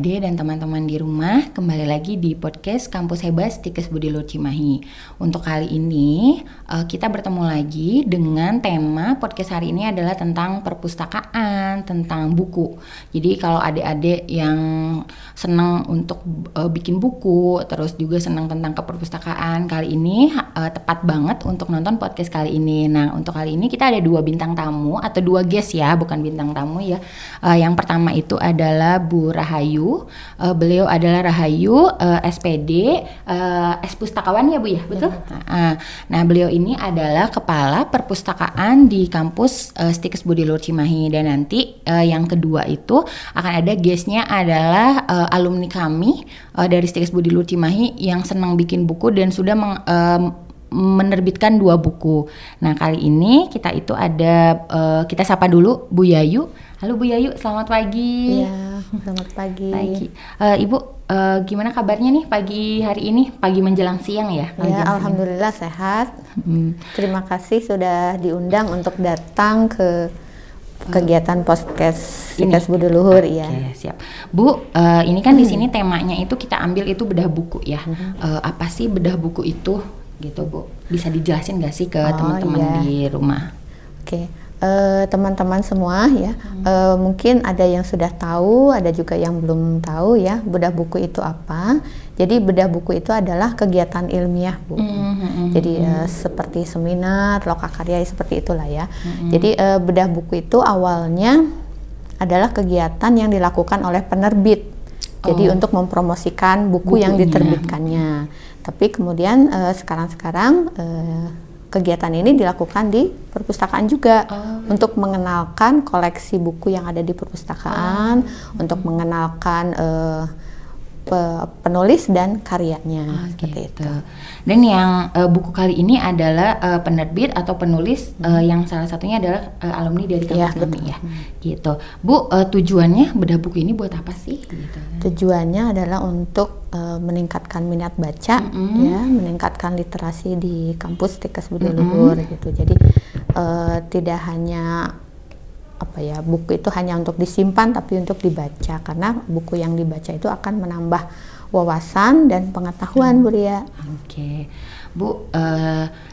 adik-adik dan teman-teman di rumah, kembali lagi di podcast Kampus Hebat Stikes Budi Luhur Cimahi. Untuk kali ini kita bertemu lagi dengan tema podcast hari ini adalah tentang perpustakaan, tentang buku. Jadi kalau adik-adik yang senang untuk bikin buku, terus juga senang tentang keperpustakaan, kali ini tepat banget untuk nonton podcast kali ini. Nah, untuk kali ini kita ada 2 bintang tamu atau 2 guest ya, bukan bintang tamu ya. Yang pertama itu adalah Bu Rahayu. Beliau adalah Rahayu SPD Pustakawan ya Bu ya, betul? Ya. Nah, beliau ini adalah kepala perpustakaan di kampus Stikes Budi Luhur Cimahi, dan nanti yang kedua itu akan ada guestnya adalah alumni kami dari Stikes Budi Luhur Cimahi yang senang bikin buku dan sudah menerbitkan 2 buku. Nah, kali ini kita itu ada kita sapa dulu Bu Yayu. Halo Bu Yayu, selamat pagi. Iya, selamat pagi. Ibu, gimana kabarnya nih pagi hari ini? Pagi menjelang siang ya? Ya, alhamdulillah sehat. Terima kasih sudah diundang untuk datang ke kegiatan podcast Stikes Budi Luhur. Ya. Siap. Bu, ini kan di sini temanya itu kita ambil itu bedah buku ya. Apa sih bedah buku itu? Gitu Bu, bisa dijelasin nggak sih ke teman-teman di rumah? Oke. Teman-teman semua ya, mungkin ada yang sudah tahu, ada juga yang belum tahu ya bedah buku itu apa. Jadi bedah buku itu adalah kegiatan ilmiah Bu. Jadi seperti seminar, lokakarya seperti itulah ya. Jadi bedah buku itu awalnya adalah kegiatan yang dilakukan oleh penerbit. Jadi untuk mempromosikan buku yang diterbitkannya. Tapi kemudian sekarang kegiatan ini dilakukan di perpustakaan juga untuk mengenalkan koleksi buku yang ada di perpustakaan, untuk mengenalkan penulis dan karyanya seperti itu. Dan yang buku kali ini adalah penerbit atau penulis yang salah satunya adalah alumni dari kampus kami ya. Gitu. Bu, tujuannya bedah buku ini buat apa sih? Gitu. Tujuannya adalah untuk meningkatkan minat baca, ya, meningkatkan literasi di kampus Stikes Budi Luhur gitu. Jadi tidak hanya buku itu hanya untuk disimpan, tapi untuk dibaca, karena buku yang dibaca itu akan menambah wawasan dan pengetahuan Bu Ria. Oke. Bu,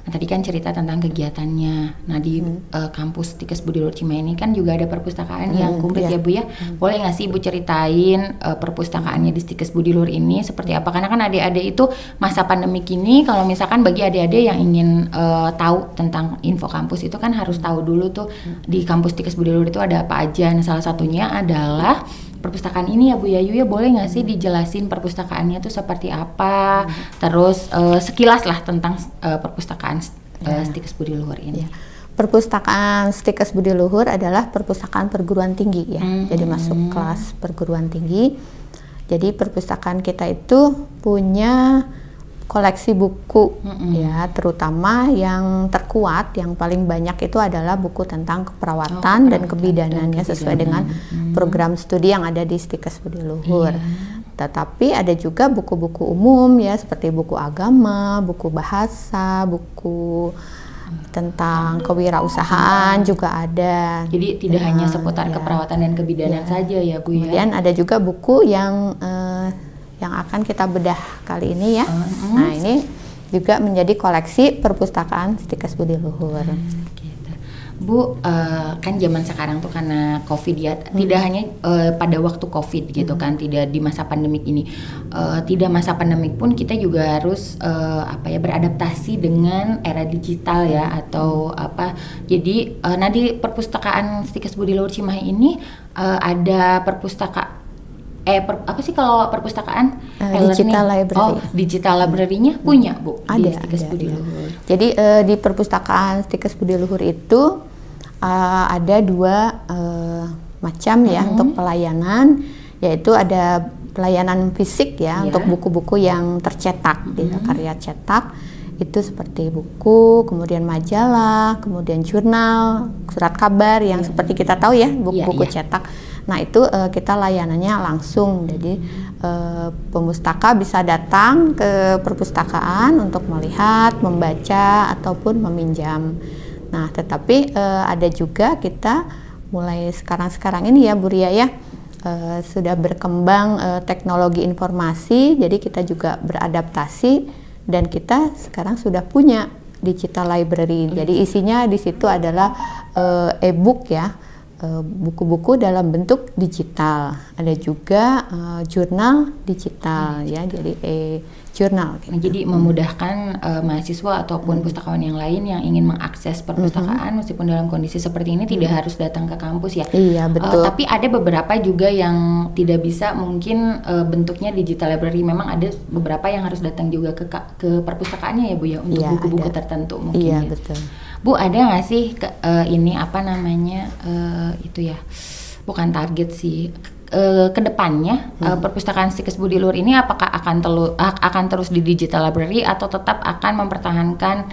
tadi kan cerita tentang kegiatannya. Nah, di kampus Stikes Budi Luhur Cimahi ini kan juga ada perpustakaan yang komplit ya Bu ya. Boleh nggak sih Bu ceritain perpustakaannya di Stikes Budi Luhur ini seperti apa? Karena kan adik-adik itu masa pandemi ini, kalau misalkan bagi adik-adik yang ingin tahu tentang info kampus itu kan harus tahu dulu tuh di kampus Stikes Budi Luhur itu ada apa aja. Nah, salah satunya adalah perpustakaan ini ya Bu Yayu ya. Boleh nggak sih dijelasin perpustakaannya tuh seperti apa? Terus sekilas lah tentang perpustakaan Stikes Budi Luhur ini. Perpustakaan Stikes Budi Luhur adalah perpustakaan perguruan tinggi ya. Jadi masuk kelas perguruan tinggi. Jadi perpustakaan kita itu punya koleksi buku ya, terutama yang terkuat, yang paling banyak itu adalah buku tentang keperawatan dan kebidanannya sesuai dengan program studi yang ada di Stikes Budi Luhur. Tetapi ada juga buku-buku umum ya, seperti buku agama, buku bahasa, buku tentang kewirausahaan juga ada. Jadi tidak hanya seputar keperawatan dan kebidanan saja ya Bu ya. Kemudian ada juga buku yang akan kita bedah kali ini ya. Nah, ini juga menjadi koleksi perpustakaan Stikes Budi Luhur. Gitu. Bu, kan zaman sekarang tuh karena COVID ya, tidak hanya pada waktu COVID gitu kan, tidak di masa pandemik ini. Tidak masa pandemik pun kita juga harus beradaptasi dengan era digital ya, atau apa. Jadi di perpustakaan Stikes Budi Luhur Cimahi ini ada perpustakaan apa sih kalau perpustakaan digital library. Digital library-nya punya Bu di Stikes Budi Luhur. Jadi di perpustakaan Stikes Budi Luhur itu ada 2 macam ya untuk pelayanan, yaitu ada pelayanan fisik ya untuk buku-buku yang tercetak, karya cetak. Itu seperti buku, kemudian majalah, kemudian jurnal, surat kabar yang seperti kita tahu ya, buku-buku cetak. Nah, itu kita layanannya langsung. Jadi pemustaka bisa datang ke perpustakaan untuk melihat, membaca ataupun meminjam. Nah, tetapi ada juga kita mulai sekarang ini ya Bu Ria ya, sudah berkembang teknologi informasi, jadi kita juga beradaptasi dan kita sekarang sudah punya digital library. Jadi isinya di situ adalah e-book ya, buku-buku dalam bentuk digital. Ada juga jurnal digital ya, jadi e-jurnal. Gitu. Nah, jadi memudahkan mahasiswa ataupun pustakawan yang lain yang ingin mengakses perpustakaan meskipun dalam kondisi seperti ini tidak harus datang ke kampus ya. Iya betul. Tapi ada beberapa juga yang tidak bisa, mungkin bentuknya digital library. Memang ada beberapa yang harus datang juga ke perpustakaannya ya Bu ya, untuk buku-buku tertentu mungkin. Iya ya. betul. Bu, ada nggak sih ini apa namanya itu ya, bukan target sih, kedepannya perpustakaan Stikes Budi Luhur ini apakah akan terus di digital library atau tetap akan mempertahankan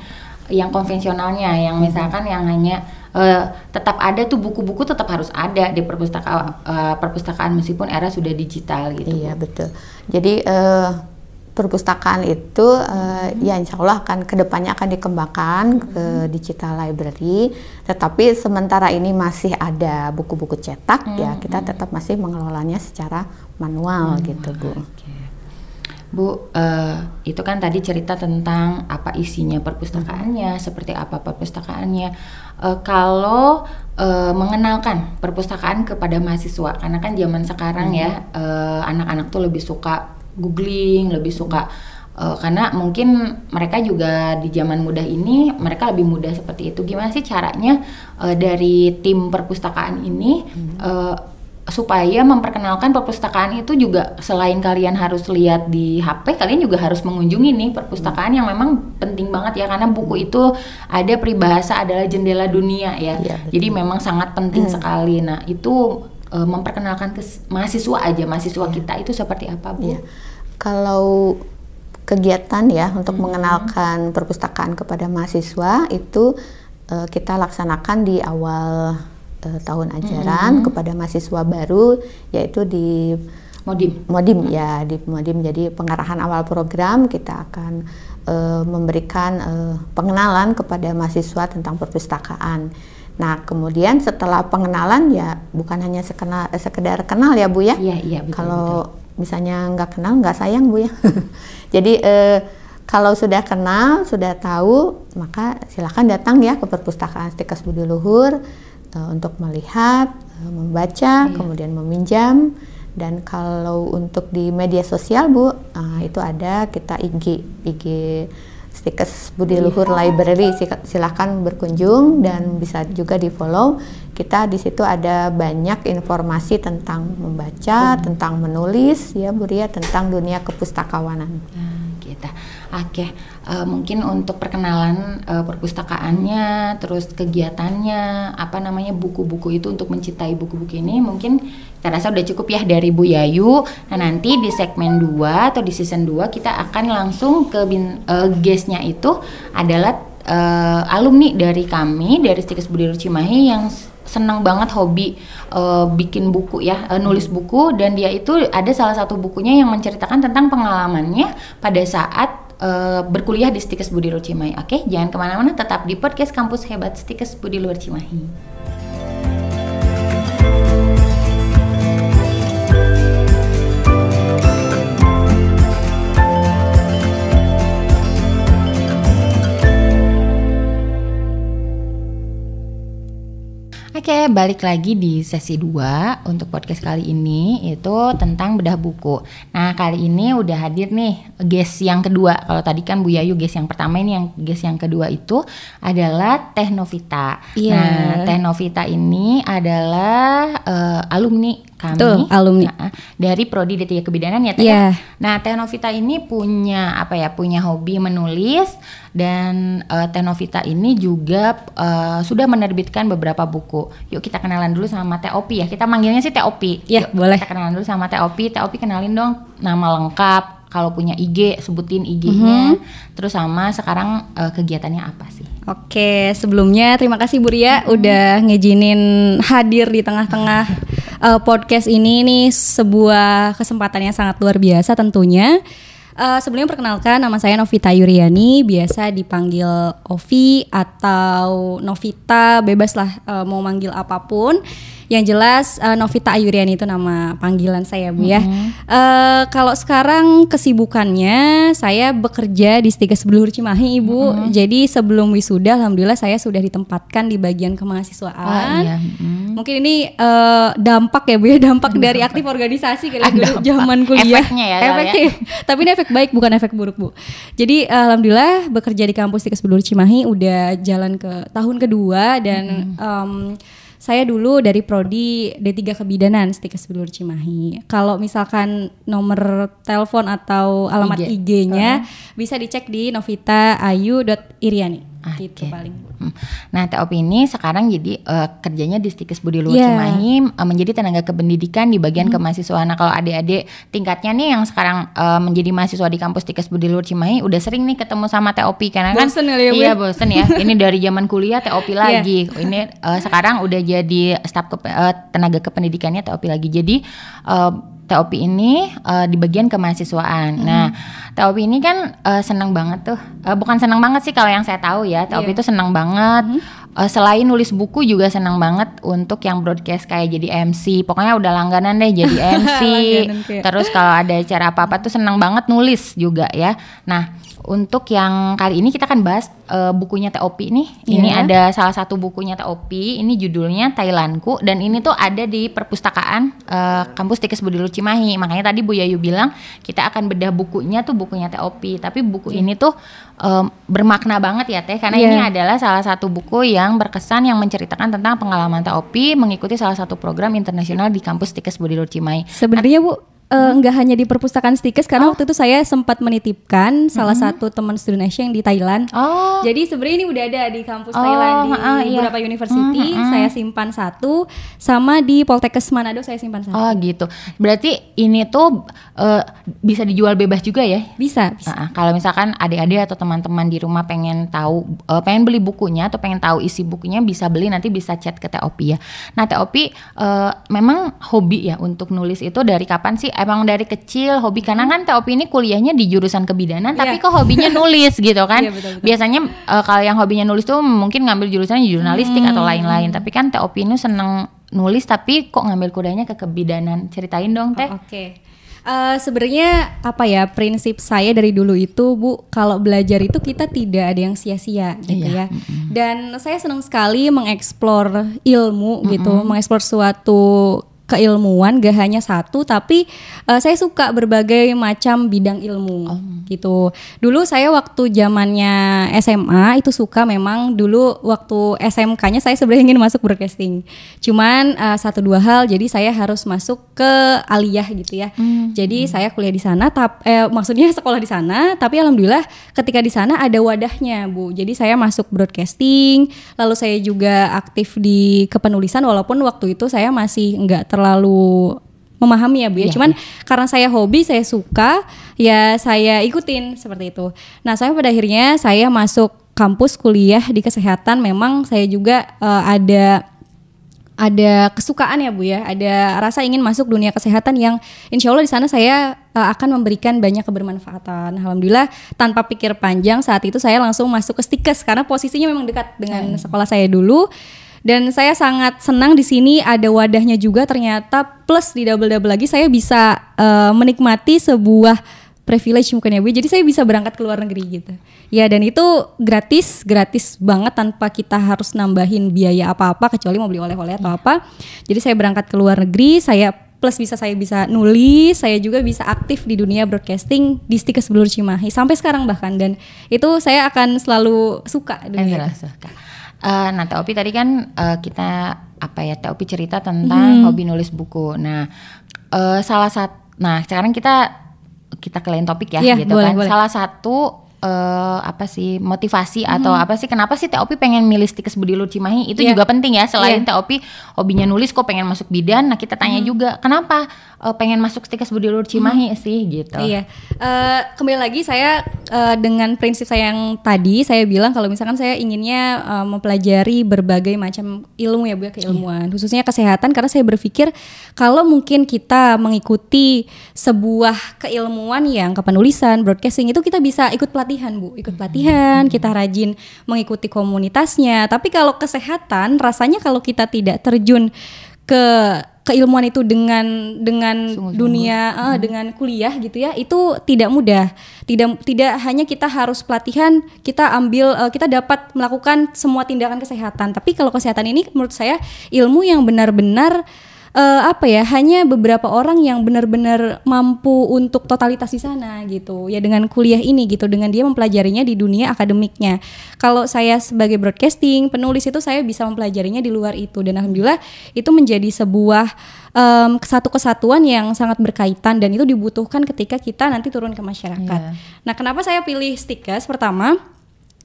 yang konvensionalnya, yang misalkan yang hanya tetap ada tuh buku-buku tetap harus ada di perpustakaan meskipun era sudah digital gitu. Iya betul. Jadi perpustakaan itu ya insya Allah akan kedepannya akan dikembangkan ke digital library, tetapi sementara ini masih ada buku-buku cetak ya, kita tetap masih mengelolanya secara manual gitu Bu. Okay. Bu, itu kan tadi cerita tentang apa isinya perpustakaannya, seperti apa perpustakaannya. Kalau mengenalkan perpustakaan kepada mahasiswa, karena kan zaman sekarang ya anak-anak tuh lebih suka googling, lebih suka karena mungkin mereka juga di zaman mudah ini mereka lebih mudah seperti itu. Gimana sih caranya dari tim perpustakaan ini supaya memperkenalkan perpustakaan itu juga, selain kalian harus lihat di HP, kalian juga harus mengunjungi nih perpustakaan yang memang penting banget ya, karena buku itu ada peribahasa adalah jendela dunia ya. Jadi memang sangat penting sekali. Nah, itu memperkenalkan ke mahasiswa kita itu seperti apa Bu? Kalau kegiatan ya untuk mengenalkan perpustakaan kepada mahasiswa itu kita laksanakan di awal tahun ajaran kepada mahasiswa baru, yaitu di Modim ya, di Modim. Jadi pengarahan awal program kita akan memberikan pengenalan kepada mahasiswa tentang perpustakaan. Nah, kemudian setelah pengenalan ya bukan hanya sekedar kenal ya Bu ya. Iya, betul. Kalau misalnya nggak kenal nggak sayang Bu ya. Jadi kalau sudah kenal, sudah tahu, maka silakan datang ya ke perpustakaan Stikes Budi Luhur untuk melihat, membaca, kemudian meminjam. Dan kalau untuk di media sosial Bu, itu ada kita IG Stikes Budi Luhur Library, silahkan berkunjung dan bisa juga di follow. Kita di situ ada banyak informasi tentang membaca, tentang menulis ya Bu Ria, tentang dunia kepustakawanan. Gitu. Oke, mungkin untuk perkenalan perpustakaannya, terus kegiatannya, apa namanya buku-buku itu, untuk mencintai buku-buku ini mungkin saya rasa udah cukup ya dari Bu Yayu. Nah, nanti di segmen 2 atau di season 2 kita akan langsung ke guestnya itu adalah alumni dari kami, dari Stikes Budi Luhur Cimahi yang senang banget hobi bikin buku ya, nulis buku, dan dia itu ada salah satu bukunya yang menceritakan tentang pengalamannya pada saat berkuliah di Stikes Budi Luhur Cimahi. Oke, jangan kemana-mana, tetap di podcast Kampus Hebat Stikes Budi Luhur Cimahi. Oke, balik lagi di sesi 2 untuk podcast kali ini, itu tentang bedah buku. Nah, kali ini udah hadir nih guest yang kedua. Kalau tadi kan Bu Yayu guest yang pertama, ini yang guest yang kedua itu adalah Teh Novita. Nah, Teh Novita ini adalah alumni kami. Betul, alumni. Dari Prodi D3 Kebidanan ya Teh. Nah, Teh Novita ini punya hobi menulis, dan Teh Novita ini juga sudah menerbitkan beberapa buku. Yuk kita kenalan dulu sama Teh Opi ya. Kita manggilnya sih Teh Opi. Yuk, boleh. Kita kenalan dulu sama Teh Opi. Teh Opi, kenalin dong nama lengkap. Kalau punya IG, sebutin IG-nya. Terus sama sekarang kegiatannya apa sih? Oke, sebelumnya terima kasih Bu Ria udah ngizinin hadir di tengah-tengah podcast ini. Nih sebuah kesempatan yang sangat luar biasa tentunya. Sebelumnya perkenalkan, nama saya Novita Yuriani, biasa dipanggil Ovi atau Novita, bebas lah mau manggil apapun. Yang jelas Novita Ayuriani itu nama panggilan saya Bu ya. Kalau sekarang kesibukannya saya bekerja di Stikes Budi Luhur Cimahi Ibu. Jadi sebelum wisuda alhamdulillah saya sudah ditempatkan di bagian kemahasiswaan. Mungkin ini dampak ya Bu ya, dampak dari aktif organisasi kali dulu zaman kuliah. Efeknya ya. Efeknya. Tapi ini efek baik bukan efek buruk Bu. Jadi alhamdulillah bekerja di kampus Stikes Budi Luhur Cimahi udah jalan ke tahun kedua dan saya dulu dari prodi D3 Kebidanan Stikes Budi Luhur Cimahi. Kalau misalkan nomor telepon atau alamat IG-nya bisa dicek di novita.ayu.iriani. Gitu paling. Nah, TOP ini sekarang jadi kerjanya di Stikes Budi Luhur Cimahi menjadi tenaga kependidikan di bagian kemahasiswaan. Nah, kalau adik-adik tingkatnya nih yang sekarang menjadi mahasiswa di kampus Stikes Budi Luhur Cimahi udah sering nih ketemu sama TOP karena bosen kan bosen ya. Ini dari zaman kuliah TOP lagi. Ini sekarang udah jadi staf tenaga kependidikannya TOP lagi. Jadi TOP ini di bagian kemahasiswaan. Nah, TOP ini kan senang banget tuh. Bukan senang banget sih kalau yang saya tahu ya. TOP itu senang banget. Selain nulis buku juga senang banget untuk yang broadcast kayak jadi MC. Pokoknya udah langganan deh jadi MC. Terus kalau ada acara apa-apa tuh senang banget nulis juga ya. Nah, untuk yang kali ini kita akan bahas bukunya TOP nih. Ini ada salah satu bukunya TOP. Ini judulnya Thailandku dan ini tuh ada di perpustakaan kampus Stikes Budi Luhur Cimahi. Makanya tadi Bu Yayu bilang kita akan bedah bukunya tuh bukunya TOP. Tapi buku ini tuh bermakna banget ya Teh karena ini adalah salah satu buku yang berkesan yang menceritakan tentang pengalaman TOP mengikuti salah satu program internasional di kampus Stikes Budi Luhur Cimahi. Sebenarnya Bu enggak hanya di perpustakaan Stikes karena waktu itu saya sempat menitipkan salah satu teman studi Indonesia yang di Thailand. Jadi sebenarnya ini udah ada di kampus Thailand di beberapa university. Saya simpan satu sama di Poltekkes Manado saya simpan satu. Oh gitu. Berarti ini tuh bisa dijual bebas juga ya? Bisa. Kalau misalkan adik-adik atau teman-teman di rumah pengen tahu, pengen beli bukunya atau pengen tahu isi bukunya bisa beli, nanti bisa chat ke TOP ya. Nah TOP memang hobi ya untuk nulis itu dari kapan sih? Emang dari kecil hobi karena kan TOP ini kuliahnya di jurusan kebidanan tapi kok hobinya nulis gitu kan. Betul. Biasanya kalau yang hobinya nulis tuh mungkin ngambil jurusan jurnalistik atau lain-lain, tapi kan TOP ini seneng nulis tapi kok ngambil kuliahnya ke kebidanan. Ceritain dong Teh. Oke. Sebenarnya apa ya, prinsip saya dari dulu itu Bu, kalau belajar itu kita tidak ada yang sia-sia gitu ya. Dan saya senang sekali mengeksplor ilmu gitu, mengeksplor suatu keilmuan, gak hanya satu, tapi saya suka berbagai macam bidang ilmu gitu. Dulu saya waktu zamannya SMA itu suka, memang dulu waktu SMK-nya saya sebenarnya ingin masuk broadcasting. Cuman 1-2 hal, jadi saya harus masuk ke aliyah gitu ya. Jadi saya kuliah di sana, maksudnya sekolah di sana, tapi alhamdulillah ketika di sana ada wadahnya Bu. Jadi saya masuk broadcasting, lalu saya juga aktif di kepenulisan walaupun waktu itu saya masih enggak terlalu memahami ya Bu ya. Cuman karena saya hobi, saya suka, ya saya ikutin seperti itu. Nah, saya pada akhirnya saya masuk kampus kuliah di kesehatan. Memang saya juga ada kesukaan ya Bu ya, ada rasa ingin masuk dunia kesehatan yang insya Allah di sana saya akan memberikan banyak kebermanfaatan. Alhamdulillah tanpa pikir panjang saat itu saya langsung masuk ke Stikes karena posisinya memang dekat dengan sekolah saya dulu. Dan saya sangat senang di sini ada wadahnya juga, ternyata plus di double lagi saya bisa menikmati sebuah privilege mungkin ya Bu. Jadi saya bisa berangkat ke luar negeri gitu. Ya, dan itu gratis banget tanpa kita harus nambahin biaya apa-apa kecuali mau beli oleh-oleh atau apa. Jadi saya berangkat ke luar negeri, saya bisa nulis, saya juga bisa aktif di dunia broadcasting di Stikes Budi Luhur Cimahi sampai sekarang bahkan, dan itu saya akan selalu suka dunia. Nah TOP tadi kan TOP cerita tentang hobi nulis buku. Nah sekarang kita ke lain topik ya, gitu boleh, kan. Boleh. Salah satu motivasi atau apa sih kenapa sih TOP pengen milih Stikes Budi Luhur Cimahi itu juga penting ya. Selain TOP hobinya nulis kok pengen masuk bidan, nah kita tanya juga kenapa pengen masuk Stikes Budi Luhur Cimahi sih gitu. Kembali lagi saya dengan prinsip saya yang tadi saya bilang kalau misalkan saya inginnya mempelajari berbagai macam ilmu ya Bu ya, keilmuan khususnya kesehatan, karena saya berpikir kalau mungkin kita mengikuti sebuah keilmuan yang kepenulisan, broadcasting itu kita bisa ikut pelatihan, kita rajin mengikuti komunitasnya. Tapi kalau kesehatan rasanya kalau kita tidak terjun keilmuan itu dengan dunia dengan kuliah gitu ya, itu tidak mudah. Tidak hanya kita harus pelatihan, kita dapat melakukan semua tindakan kesehatan. Tapi kalau kesehatan ini menurut saya ilmu yang benar-benar hanya beberapa orang yang benar-benar mampu untuk totalitas di sana gitu ya, dengan kuliah ini gitu, dengan dia mempelajarinya di dunia akademiknya. Kalau saya sebagai broadcasting penulis itu saya bisa mempelajarinya di luar itu, dan alhamdulillah itu menjadi sebuah satu kesatuan yang sangat berkaitan dan itu dibutuhkan ketika kita nanti turun ke masyarakat. Nah, kenapa saya pilih Stikes? Pertama,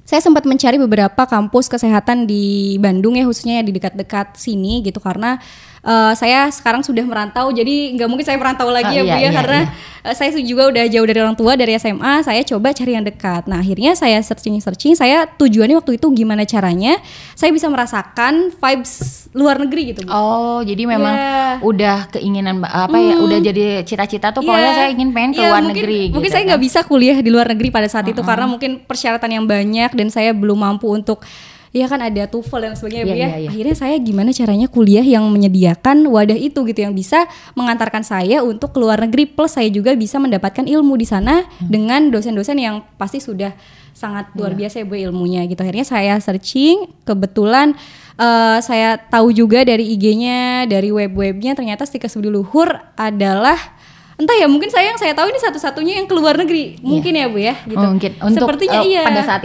saya sempat mencari beberapa kampus kesehatan di Bandung ya, khususnya di dekat-dekat sini gitu, karena saya sekarang sudah merantau, jadi nggak mungkin saya merantau lagi karena saya juga udah jauh dari orang tua, dari SMA, saya coba cari yang dekat. Nah, akhirnya saya searching, saya tujuannya waktu itu gimana caranya saya bisa merasakan vibes luar negeri gitu. Oh, jadi memang udah keinginan udah jadi cita-cita tuh pokoknya saya pengen ke luar negeri. Mungkin gitu, saya nggak bisa kuliah di luar negeri pada saat itu karena mungkin persyaratan yang banyak dan saya belum mampu untuk kan ada TOEFL dan sebagainya. Akhirnya saya gimana caranya kuliah yang menyediakan wadah itu gitu, yang bisa mengantarkan saya untuk ke luar negeri, plus saya juga bisa mendapatkan ilmu di sana dengan dosen-dosen yang pasti sudah sangat luar biasa ya Bu ilmunya gitu. Akhirnya saya searching, kebetulan saya tahu juga dari IG-nya, dari web-webnya, ternyata Stikes Budi Luhur adalah entah ya, mungkin yang saya tahu ini satu-satunya yang keluar negeri mungkin ya Bu ya gitu. Mungkin untuk sepertinya pada saat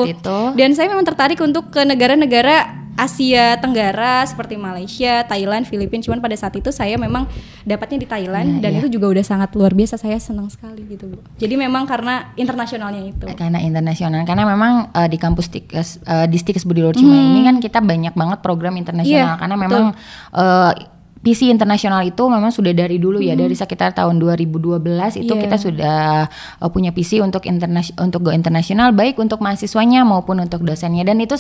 itu. Dan saya memang tertarik untuk ke negara-negara Asia Tenggara seperti Malaysia, Thailand, Filipina. Cuman pada saat itu saya memang dapatnya di Thailand dan itu juga udah sangat luar biasa. Saya senang sekali gitu Bu. Jadi memang karena internasionalnya itu. Karena memang di kampus di Stikes Budi Luhur Cimahi ini kan kita banyak banget program internasional karena memang PC internasional itu memang sudah dari dulu ya, dari sekitar tahun 2012 itu kita sudah punya PC untuk go internasional, baik untuk mahasiswanya maupun untuk dosennya, dan itu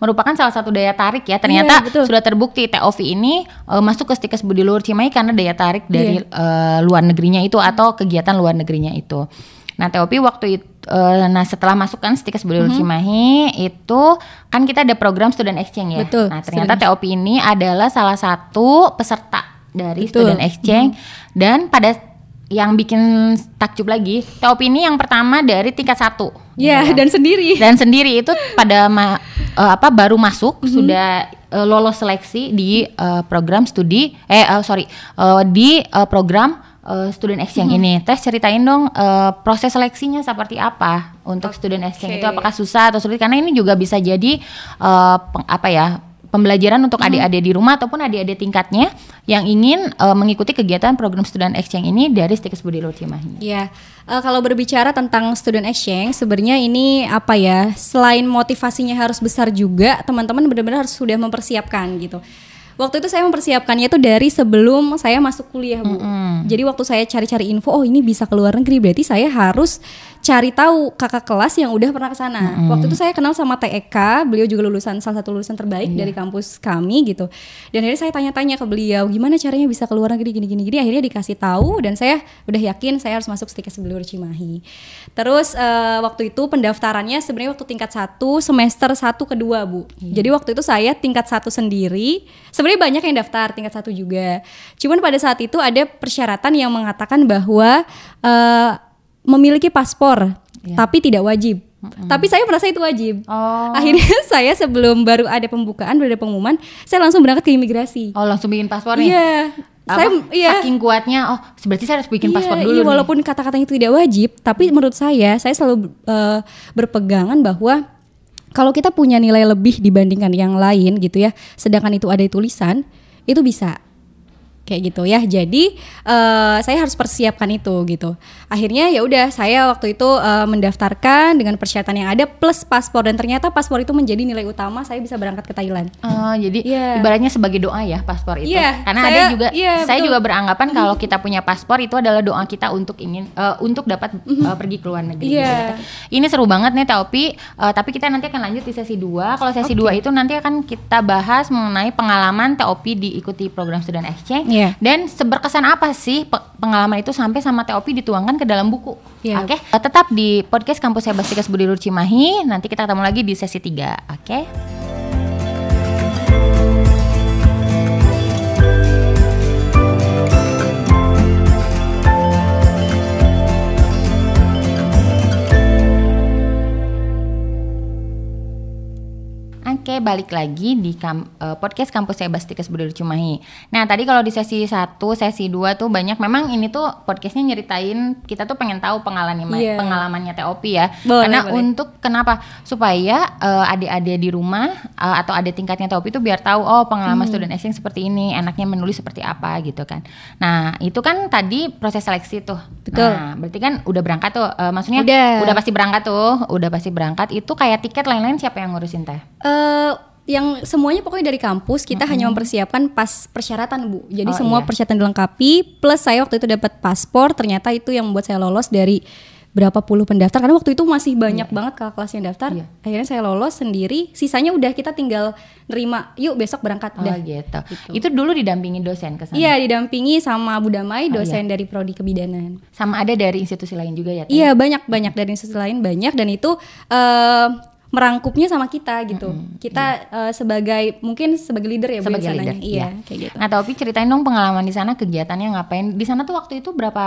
merupakan salah satu daya tarik ya. Ternyata sudah terbukti TOV ini masuk ke Stikes Budi Luhur Cimahi karena daya tarik dari luar negerinya itu atau kegiatan luar negerinya itu. Nah, TOP waktu itu setelah masukkan Stikes Budi Luhur Cimahi itu kan kita ada program student exchange ya. Betul, nah, ternyata TOP ini adalah salah satu peserta dari student exchange dan pada yang bikin takjub lagi, TOP ini yang pertama dari tingkat 1. Dan sendiri itu pada baru masuk sudah lolos seleksi di program studi di program student exchange ini. Ceritain dong proses seleksinya seperti apa untuk student exchange itu, apakah susah atau sulit, karena ini juga bisa jadi pembelajaran untuk adik-adik di rumah ataupun adik-adik tingkatnya yang ingin mengikuti kegiatan program student exchange ini dari Stikes Budi Luhur Cimahi. Kalau berbicara tentang student exchange, sebenarnya ini selain motivasinya harus besar juga, teman-teman benar-benar harus sudah mempersiapkan gitu. Waktu itu saya mempersiapkannya itu dari sebelum saya masuk kuliah Bu. Jadi waktu saya cari-cari info, ini bisa ke luar negeri, berarti saya harus cari tahu kakak kelas yang udah pernah ke sana. Waktu itu saya kenal sama TEK, beliau juga salah satu lulusan terbaik dari kampus kami gitu. Dan akhirnya saya tanya-tanya ke beliau, gimana caranya bisa ke luar negeri gini. Akhirnya dikasih tahu dan saya udah yakin saya harus masuk Stikes Budi Luhur Cimahi. Terus waktu itu pendaftarannya sebenarnya waktu tingkat 1 semester 1 ke 2 Bu. Jadi waktu itu saya tingkat 1 sendiri. Sebenarnya banyak yang daftar tingkat 1 juga. Cuman pada saat itu ada persyaratan yang mengatakan bahwa memiliki paspor, tapi tidak wajib. Tapi saya merasa itu wajib. Akhirnya saya sebelum baru ada pengumuman, saya langsung berangkat ke imigrasi. Langsung bikin paspor nih? Saking kuatnya, berarti saya harus bikin paspor dulu nih. Walaupun kata-katanya itu tidak wajib, tapi menurut saya selalu berpegangan bahwa kalau kita punya nilai lebih dibandingkan yang lain gitu ya, sedangkan itu ada tulisan, itu bisa kayak gitu ya. Jadi saya harus persiapkan itu gitu. Akhirnya ya udah saya waktu itu mendaftarkan dengan persyaratan yang ada plus paspor, dan ternyata paspor itu menjadi nilai utama saya bisa berangkat ke Thailand. Jadi ibaratnya sebagai doa ya paspor itu. Karena saya juga beranggapan kalau kita punya paspor itu adalah doa kita untuk untuk dapat pergi ke luar negeri. Gitu. Ini seru banget nih Taupi, tapi kita nanti akan lanjut di sesi 2. Kalau sesi 2 itu nanti akan kita bahas mengenai pengalaman Taupi diikuti program student exchange. Dan seberkesan apa sih pengalaman itu sampai sama TOP dituangkan ke dalam buku. Oke? Tetap di podcast Kampus Hebat Stikes Budi Luhur Cimahi. Nanti kita ketemu lagi di sesi 3. Oke? Oke, balik lagi di podcast Kampus Bebas Stikes Budi Luar Cimahi. Nah, tadi kalau di sesi 1, sesi 2 tuh banyak, memang ini tuh podcastnya nyeritain, kita tuh pengen tahu pengalamannya TOP ya. Karena untuk kenapa? Supaya adik-adik di rumah atau adik tingkatnya TOP itu biar tahu, oh pengalaman student exchange seperti ini, enaknya menulis seperti apa gitu kan. Nah, itu kan tadi proses seleksi tuh. Betul. Nah, berarti kan udah berangkat tuh, maksudnya udah pasti berangkat, itu kayak tiket lain-lain siapa yang ngurusin teh? Yang semuanya pokoknya dari kampus, kita hanya mempersiapkan pas persyaratan, Bu. Jadi semua persyaratan dilengkapi, plus saya waktu itu dapat paspor, ternyata itu yang membuat saya lolos dari berapa puluh pendaftar, karena waktu itu masih banyak banget kakak kelas yang daftar. Akhirnya saya lolos sendiri, sisanya udah kita tinggal nerima, yuk besok berangkat udah. Gitu. Itu dulu didampingi dosen ke sana? Iya, didampingi sama Bu Damai, dosen dari Prodi Kebidanan. Sama ada dari institusi lain juga ya? Iya, banyak dari institusi lain banyak, dan itu merangkupnya sama kita gitu. Kita sebagai leader ya, sebagai leader. Iya, kayak gitu. Nah, Taufi ceritain dong pengalaman di sana, kegiatannya ngapain? Di sana tuh waktu itu berapa?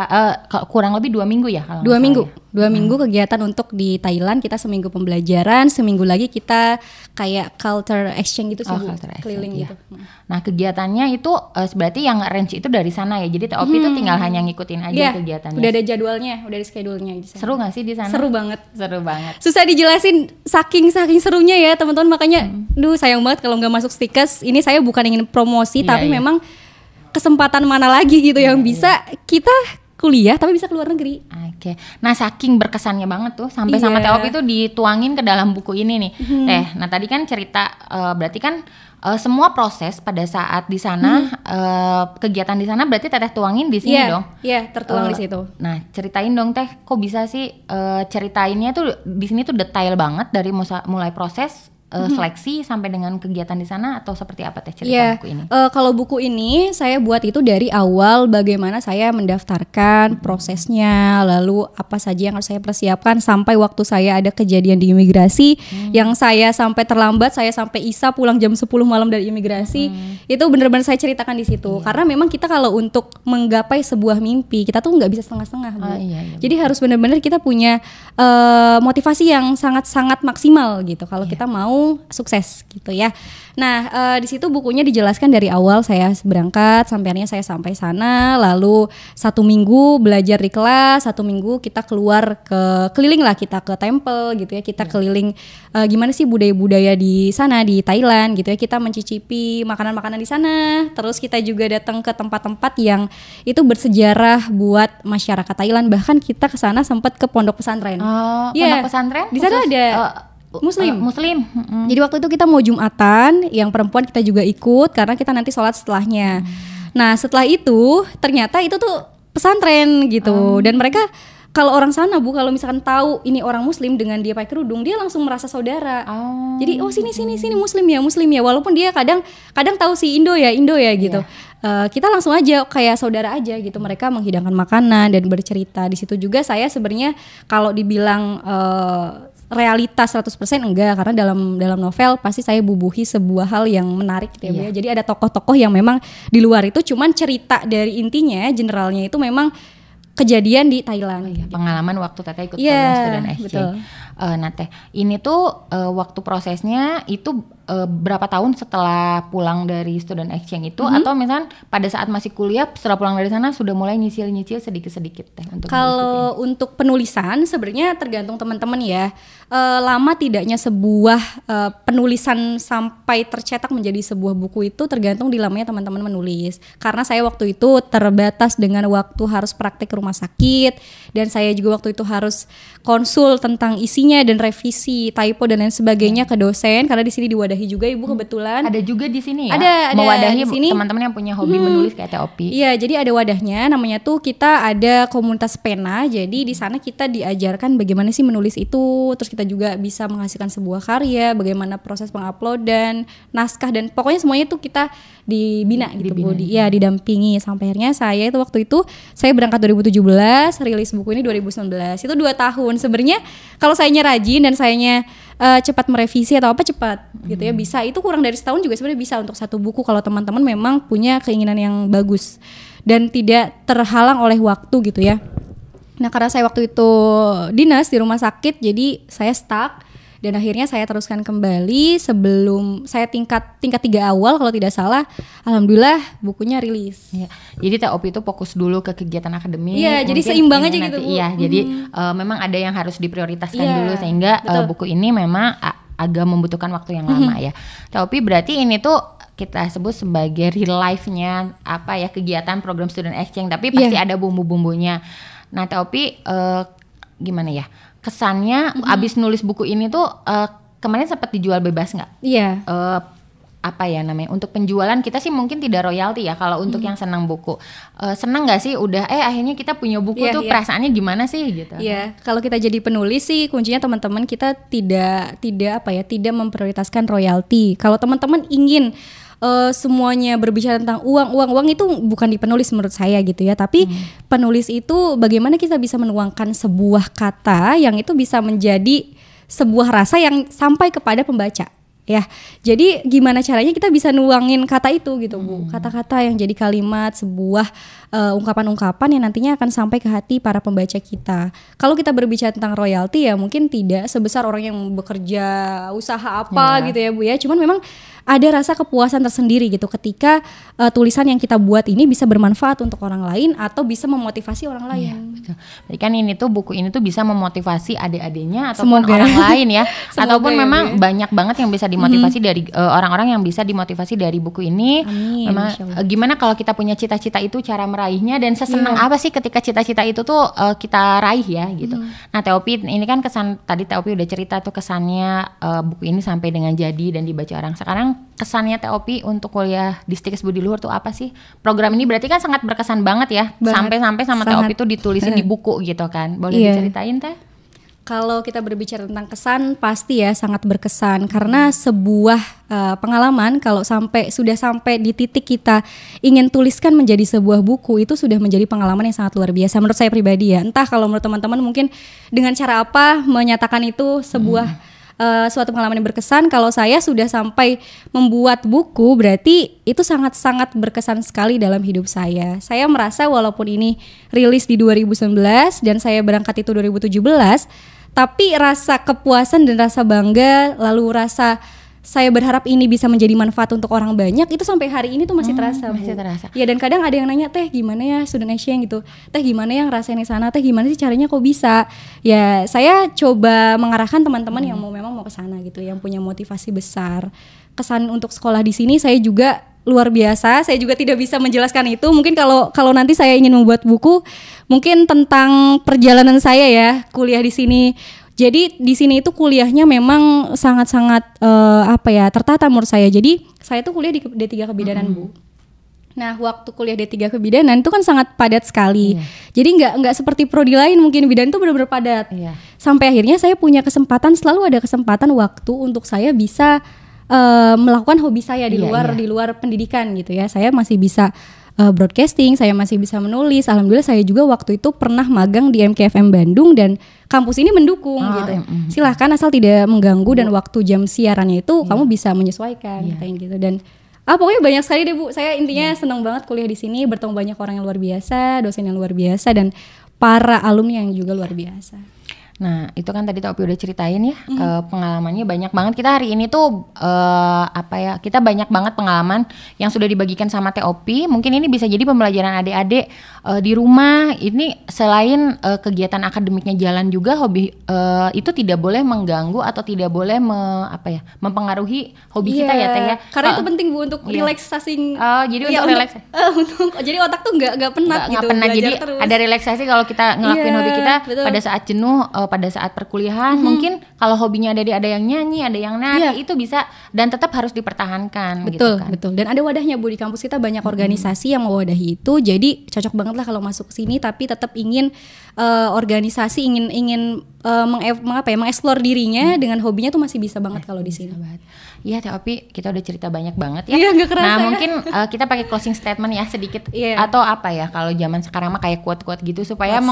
Kurang lebih 2 minggu ya kalau 2 minggu. 2 minggu kegiatan untuk di Thailand. Kita seminggu pembelajaran, seminggu lagi kita kayak culture exchange gitu sih, Bu, keliling gitu. Nah, kegiatannya itu berarti yang arrange itu dari sana ya. Jadi TOP itu tinggal hanya ngikutin aja kegiatannya. Udah ada jadwalnya, udah ada schedule-nya di sana. Seru gak sih di sana? Seru banget. Susah dijelasin saking serunya ya, teman-teman. Makanya sayang banget kalau nggak masuk Stikes. Ini saya bukan ingin promosi, tapi memang kesempatan mana lagi gitu yang bisa kita kuliah tapi bisa keluar negeri. Oke. Nah, saking berkesannya banget tuh sampai sama TOP itu dituangin ke dalam buku ini nih. Nah tadi kan cerita berarti kan semua proses pada saat di sana kegiatan di sana berarti Teteh tuangin di sini dong. Iya, tertuang di situ. Nah, ceritain dong Teh, kok bisa sih ceritainnya tuh di sini tuh detail banget dari mulai proses seleksi sampai dengan kegiatan di sana, atau seperti apa Teh cerita buku ini? Kalau buku ini saya buat itu dari awal, bagaimana saya mendaftarkan prosesnya, lalu apa saja yang harus saya persiapkan sampai waktu saya ada kejadian di imigrasi yang saya sampai terlambat, saya sampai ISA pulang jam 10 malam dari imigrasi. Itu benar-benar saya ceritakan di situ. Karena memang kita kalau untuk menggapai sebuah mimpi, kita tuh nggak bisa setengah-setengah, Bu. Jadi harus benar-benar kita punya motivasi yang sangat-sangat maksimal gitu kalau kita mau sukses gitu ya. Nah, di situ bukunya dijelaskan dari awal saya berangkat sampai akhirnya saya sampai sana, lalu 1 minggu belajar di kelas, 1 minggu kita keluar keliling lah, kita ke temple gitu ya, kita keliling gimana sih budaya-budaya di sana di Thailand gitu ya, kita mencicipi makanan-makanan di sana, terus kita juga datang ke tempat-tempat yang itu bersejarah buat masyarakat Thailand, bahkan kita ke sana sempat ke pondok pesantren. Pondok pesantren? Di sana ada Muslim. Jadi waktu itu kita mau Jumatan, yang perempuan kita juga ikut karena kita nanti sholat setelahnya. Nah, setelah itu ternyata itu tuh pesantren gitu. Dan mereka kalau orang sana, Bu, kalau misalkan tahu ini orang Muslim dengan dia pakai kerudung, dia langsung merasa saudara. Jadi sini Muslim ya. Walaupun dia kadang tahu si Indo ya gitu. Kita langsung aja kayak saudara aja gitu. Mereka menghidangkan makanan dan bercerita. Di situ juga saya sebenarnya kalau dibilang realitas 100% enggak, karena dalam novel pasti saya bubuhi sebuah hal yang menarik gitu ya. Jadi ada tokoh-tokoh yang memang di luar itu cuman cerita dari intinya, generalnya itu memang kejadian di Thailand. Pengalaman waktu Teteh ikut program student exchange. Nah Teh, ini tuh waktu prosesnya itu berapa tahun setelah pulang dari student exchange itu, atau misalkan pada saat masih kuliah setelah pulang dari sana sudah mulai nyicil sedikit-sedikit Teh untuk kalau untuk penulisan sebenarnya tergantung teman-teman ya. Lama tidaknya sebuah penulisan sampai tercetak menjadi sebuah buku itu tergantung di lamanya teman-teman menulis. Karena saya waktu itu terbatas dengan waktu harus praktek ke rumah sakit, dan saya juga waktu itu harus konsul tentang isinya dan revisi typo dan lain sebagainya ke dosen, karena di sini diwadahi juga Ibu kebetulan. Ada juga di sini ya. Ada mewadahi di sini teman-teman yang punya hobi menulis kayak TOP. Iya, jadi ada wadahnya, namanya tuh kita ada komunitas pena. Jadi di sana kita diajarkan bagaimana sih menulis itu, terus kita juga bisa menghasilkan sebuah karya, bagaimana proses penguploadan, naskah, dan pokoknya semuanya tuh kita dibina gitu, Bu. Didampingi sampai akhirnya saya itu waktu itu saya berangkat 2017, rilis buku ini 2019. Itu 2 tahun. Sebenarnya kalau sayanya rajin dan sayanya cepat merevisi atau apa cepat gitu ya, bisa. Itu kurang dari setahun juga sebenarnya bisa untuk 1 buku kalau teman-teman memang punya keinginan yang bagus dan tidak terhalang oleh waktu gitu ya. Nah, karena saya waktu itu dinas di rumah sakit, jadi saya stuck dan akhirnya saya teruskan kembali sebelum saya tingkat 3 awal kalau tidak salah. Alhamdulillah bukunya rilis. Ya, jadi TOP itu fokus dulu ke kegiatan akademik. Iya, jadi seimbang aja gitu, Bu. Iya, jadi memang ada yang harus diprioritaskan dulu sehingga buku ini memang agak membutuhkan waktu yang lama ya. TOP berarti ini tuh kita sebut sebagai real life-nya apa ya, kegiatan program student exchange, tapi pasti ada bumbu-bumbunya. Nah, TOP gimana ya? Kesannya abis nulis buku ini tuh kemarin sempat dijual bebas nggak? Iya. Apa ya namanya, untuk penjualan kita sih mungkin tidak royalti ya kalau untuk yang senang buku. Senang nggak sih udah akhirnya kita punya buku tuh perasaannya gimana sih gitu? Iya, kalau kita jadi penulis sih kuncinya teman-teman kita tidak memprioritaskan royalti. Kalau teman-teman ingin semuanya berbicara tentang uang itu bukan di penulis menurut saya gitu ya, tapi penulis itu bagaimana kita bisa menuangkan sebuah kata yang itu bisa menjadi sebuah rasa yang sampai kepada pembaca. Ya, jadi gimana caranya kita bisa nuangin kata itu gitu, Bu. Kata-kata yang jadi kalimat, sebuah ungkapan-ungkapan yang nantinya akan sampai ke hati para pembaca kita. Kalau kita berbicara tentang royalti ya mungkin tidak sebesar orang yang bekerja usaha apa gitu ya, Bu ya. Cuman memang ada rasa kepuasan tersendiri gitu ketika tulisan yang kita buat ini bisa bermanfaat untuk orang lain atau bisa memotivasi orang lain. Iya, betul. Jadi kan buku ini tuh bisa memotivasi adik-adiknya ataupun orang lain ya. Ataupun memang banyak banget yang bisa dimotivasi dari orang-orang yang bisa dimotivasi dari buku ini. Amin, memang gimana kalau kita punya cita-cita itu, cara meraihnya, dan sesenang apa sih ketika cita-cita itu tuh kita raih ya gitu. Nah, TOP ini kan kesan, tadi TOP udah cerita tuh kesannya buku ini sampai dengan jadi dan dibaca orang. Sekarang kesannya TOP untuk kuliah di Stikes Budi Luhur tuh apa sih? Program ini berarti kan sangat berkesan banget ya, sampai-sampai sama TOP itu ditulisin di buku gitu kan. Boleh diceritain Teh? Kalau kita berbicara tentang kesan pasti ya sangat berkesan karena sebuah pengalaman kalau sudah sampai di titik kita ingin tuliskan menjadi sebuah buku itu sudah menjadi pengalaman yang sangat luar biasa menurut saya pribadi ya. Entah kalau menurut teman-teman mungkin dengan cara apa menyatakan itu sebuah suatu pengalaman yang berkesan. Kalau saya sudah sampai membuat buku berarti itu sangat-sangat berkesan sekali dalam hidup saya. Saya merasa walaupun ini rilis di 2019 dan saya berangkat itu 2017, tapi rasa kepuasan dan rasa bangga lalu rasa saya berharap ini bisa menjadi manfaat untuk orang banyak itu sampai hari ini tuh masih terasa, Bu. Masih terasa. Ya, dan kadang ada yang nanya, Teh gimana ya student exchange gitu, Teh gimana yang ngerasain di sana, Teh gimana sih caranya kok bisa. Ya saya coba mengarahkan teman-teman yang memang mau ke sana gitu, yang punya motivasi besar. Kesan untuk sekolah di sini saya juga luar biasa. Saya juga tidak bisa menjelaskan itu. Mungkin kalau nanti saya ingin membuat buku mungkin tentang perjalanan saya ya kuliah di sini. Jadi di sini itu kuliahnya memang sangat-sangat tertata menurut saya. Jadi saya tuh kuliah di D3 Kebidanan, Bu. Nah, waktu kuliah D3 Kebidanan itu kan sangat padat sekali. Jadi nggak seperti prodi lain mungkin bidan itu benar-benar padat. Sampai akhirnya saya punya kesempatan, selalu ada kesempatan waktu untuk saya bisa melakukan hobi saya di luar pendidikan gitu ya. Saya masih bisa broadcasting, saya masih bisa menulis. Alhamdulillah saya juga waktu itu pernah magang di MKFM Bandung dan kampus ini mendukung gitu. Silahkan asal tidak mengganggu dan waktu jam siarannya itu kamu bisa menyesuaikan kayak gitu. Dan pokoknya banyak sekali deh, Bu. Saya intinya senang banget kuliah di sini, bertemu banyak orang yang luar biasa, dosen yang luar biasa dan para alumni yang juga luar biasa. Nah, itu kan tadi Topi udah ceritain ya, pengalamannya banyak banget. Kita hari ini tuh kita banyak banget pengalaman yang sudah dibagikan sama TOP. Mungkin ini bisa jadi pembelajaran adik-adik di rumah. Ini selain kegiatan akademiknya jalan juga, hobi itu tidak boleh mengganggu atau tidak boleh mempengaruhi hobi kita ya, Teh ya. Karena itu penting, Bu, untuk relaksasi. Jadi untuk relaksasi. Jadi otak tuh nggak penat gitu. Jadi terus. Ada relaksasi kalau kita ngelakuin hobi kita pada saat jenuh. Pada saat perkuliahan mungkin kalau hobinya ada yang nyanyi, ada yang nari, itu bisa dan tetap harus dipertahankan. Betul, gitu kan. Betul. Dan ada wadahnya, Bu. Di kampus kita banyak organisasi yang mewadahi itu, jadi cocok banget lah kalau masuk ke sini tapi tetap ingin organisasi, ingin mengeksplor dirinya dengan hobinya tuh masih bisa banget kalau di sini. Iya, Teopi, kita udah cerita banyak banget ya. Iya, gak kerasa. Nah, mungkin kita pakai closing statement ya sedikit atau apa ya kalau zaman sekarang mah kayak quote-quote gitu supaya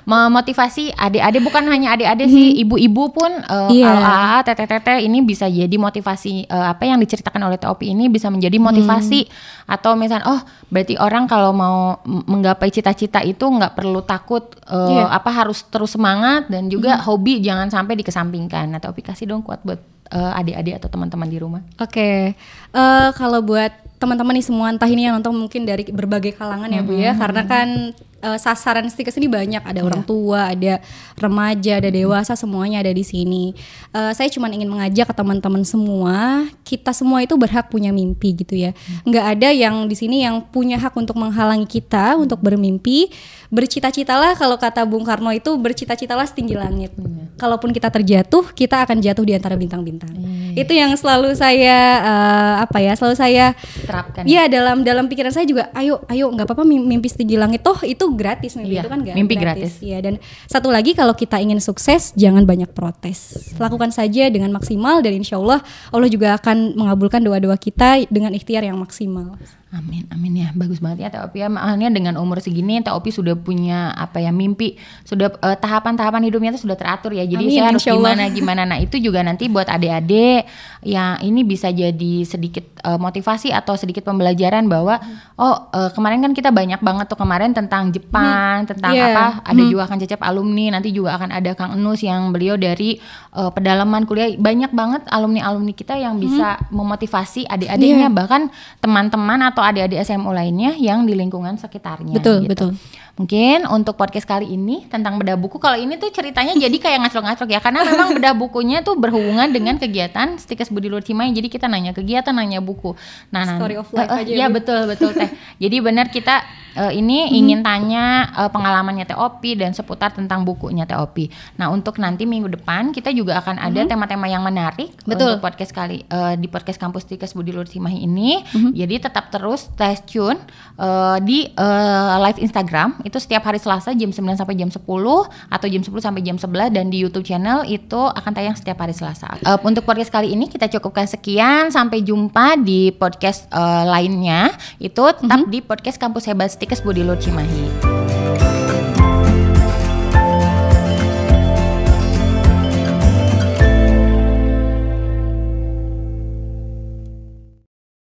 memotivasi adik-adik, bukan hanya adik-adik sih, ibu-ibu pun kalau AA, tete-tete ini bisa jadi motivasi. Apa yang diceritakan oleh Teopi ini bisa menjadi motivasi atau misalnya berarti orang kalau mau menggapai cita-cita itu nggak perlu takut harus terus semangat dan juga hobi jangan sampai dikesampingkan. Nah, Opi kasih dong quote buat adik-adik atau teman-teman di rumah. Oke. Kalau buat teman-teman nih semua, entah ini yang nonton mungkin dari berbagai kalangan ya Bu ya, karena kan sasaran Stikes ini banyak, ada orang tua, ada remaja, ada dewasa, semuanya ada di sini. Saya cuma ingin mengajak ke teman-teman semua, kita semua itu berhak punya mimpi gitu ya. Nggak ada yang di sini yang punya hak untuk menghalangi kita untuk bermimpi. Bercita-citalah, kalau kata Bung Karno itu bercita-citalah setinggi langit. Kalaupun kita terjatuh, kita akan jatuh di antara bintang-bintang. Itu yang selalu saya selalu saya terapkan. Iya, dalam pikiran saya juga, ayo nggak apa-apa mimpi setinggi langit, toh itu gratis, mimpi itu kan mimpi gratis. Iya, dan satu lagi, kalau kita ingin sukses jangan banyak protes, lakukan saja dengan maksimal, dan insya Allah juga akan mengabulkan doa-doa kita dengan ikhtiar yang maksimal. Amin ya, bagus banget ya Teh Opi ya. Makanya dengan umur segini Teh Opi sudah punya mimpi, sudah tahapan-tahapan hidupnya itu sudah teratur ya. Jadi saya harus gimana. Nah itu juga nanti buat adik-adik yang ini bisa jadi sedikit motivasi atau sedikit pembelajaran bahwa kemarin kan kita banyak banget tuh kemarin tentang Jepang, tentang ada juga Kang Cecep alumni, nanti juga akan ada Kang Enus yang beliau dari pedalaman kuliah. Banyak banget alumni kita yang bisa memotivasi adik-adiknya, bahkan teman-teman atau adik-adik SMU lainnya yang di lingkungan sekitarnya. Betul. Mungkin untuk podcast kali ini tentang bedah buku, kalau ini tuh ceritanya jadi kayak ngacrok-ngacrok ya, karena memang bedah bukunya tuh berhubungan dengan kegiatan Stikes Budi Luhur Cimahi. Jadi kita nanya kegiatan, nanya buku. Story of life aja. Ya betul Teh. Jadi benar kita ini ingin tanya pengalamannya Teh Opi dan seputar tentang bukunya Teh Opi. Nah untuk nanti minggu depan kita juga akan ada tema-tema yang menarik untuk podcast di podcast kampus Stikes Budi Luhur Cimahi ini. Jadi tetap terus stay tune di live Instagram itu setiap hari Selasa jam 9 sampai jam 10 atau jam 10 sampai jam 11, dan di YouTube channel itu akan tayang setiap hari Selasa. Untuk podcast kali ini kita cukupkan sekian, sampai jumpa di podcast lainnya itu tetap di podcast Kampus Hebat Stikes Budi Luhur Cimahi.